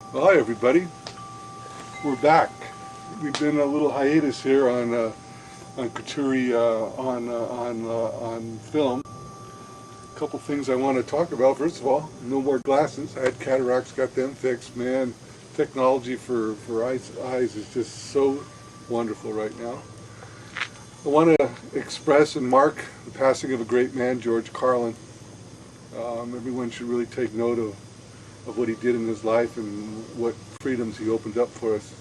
Well, hi everybody. We're back. We've been a little hiatus here on Coturri on film. A couple things I want to talk about. First of all, no more glasses. I had cataracts, got them fixed. Man, technology for eyes is just so wonderful right now. I want to express and mark the passing of a great man, George Carlin. Everyone should really take note of what he did in his life and what freedoms he opened up for us.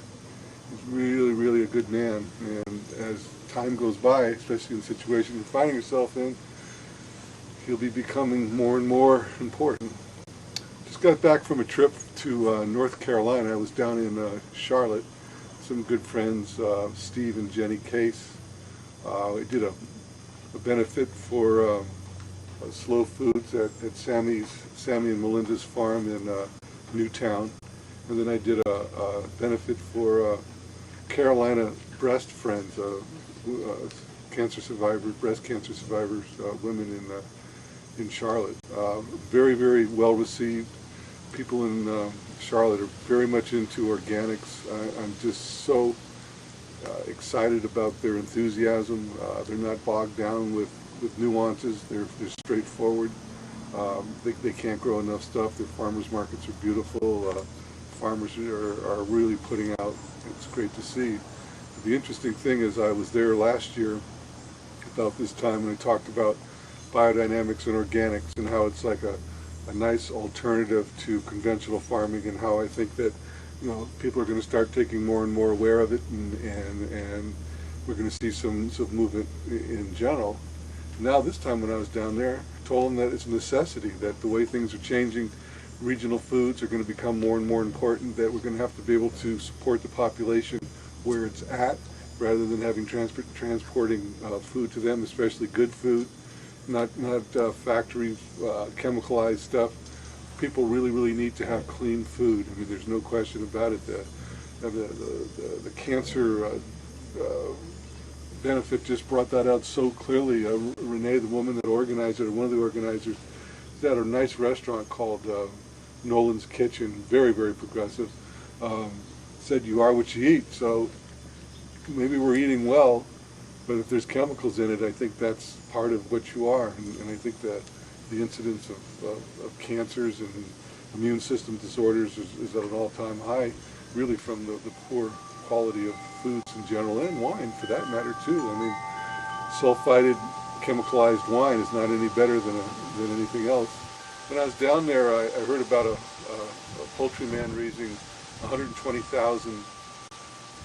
He's really a good man, and as time goes by, especially in the situation you're finding yourself in, he'll be becoming more and more important. Just got back from a trip to North Carolina. I was down in Charlotte. Some good friends, Steve and Jenny Case. We did a benefit for Slow Foods at Sammy and Melinda's farm in Newtown, and then I did a benefit for Carolina Breast Friends, cancer survivors, breast cancer survivors, women in Charlotte. Very well received. People in Charlotte are very much into organics. I'm just so excited about their enthusiasm. They're not bogged down with nuances. They're straightforward. They can't grow enough stuff. Their farmers markets are beautiful. Farmers are really putting out. It's great to see. The interesting thing is I was there last year about this time when I talked about biodynamics and organics and how it's like a nice alternative to conventional farming, and how I think that people are going to start taking more and more aware of it, and we're going to see some movement in general. Now this time when I was down there, I told them that it's a necessity, that the way things are changing, regional foods are going to become more and more important, that we're going to have to be able to support the population where it's at, rather than having transporting food to them, especially good food, not factory chemicalized stuff. People really need to have clean food. I mean, there's no question about it. The cancer benefit just brought that out so clearly. Renee, the woman that organized it, or one of the organizers, is at a nice restaurant called Nolan's Kitchen, very progressive, said you are what you eat. So maybe we're eating well, but if there's chemicals in it, I think that's part of what you are. And I think that the incidence of cancers and immune system disorders is at an all-time high, really from the poor quality of foods in general, and wine for that matter too. I mean, sulfited, chemicalized wine is not any better than anything else. When I was down there, I heard about a poultry man raising 120,000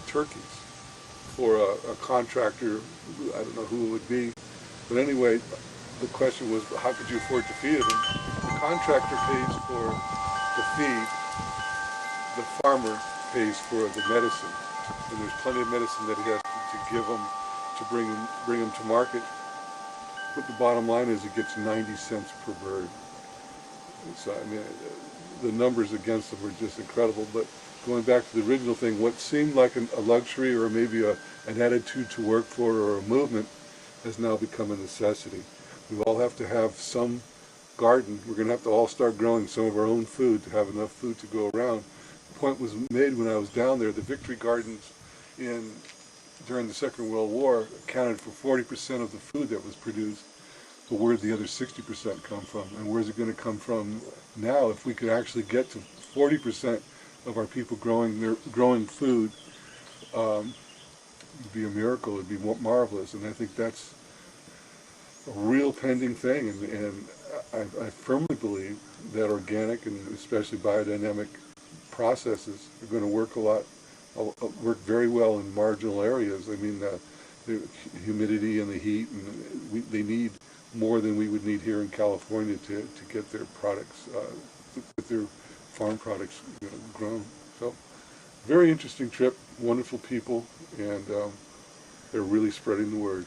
turkeys for a contractor. I don't know who it would be, but anyway, the question was, how could you afford to feed them? The contractor pays for the feed, the farmer pays for the medicine, and there's plenty of medicine that he has to give them to bring them to market. But the bottom line is, he gets 90 cents per bird. So I mean, the numbers against them are just incredible. But going back to the original thing, what seemed like a luxury, or maybe an attitude to work for, or a movement, has now become a necessity. We all have to have some garden. We're going to have to all start growing some of our own food to have enough food to go around. The point was made when I was down there. The Victory Gardens during the Second World War accounted for 40% of the food that was produced. But where did the other 60% come from? And where's it going to come from now? If we could actually get to 40% of our people growing food, it'd be a miracle. It'd be marvelous. And I think that's a real pending thing. And I firmly believe that organic and especially biodynamic processes are going to work very well in marginal areas. I mean, the humidity and the heat, and they need more than we would need here in California to get their products, get their farm products grown. So, very interesting trip, wonderful people, and they're really spreading the word.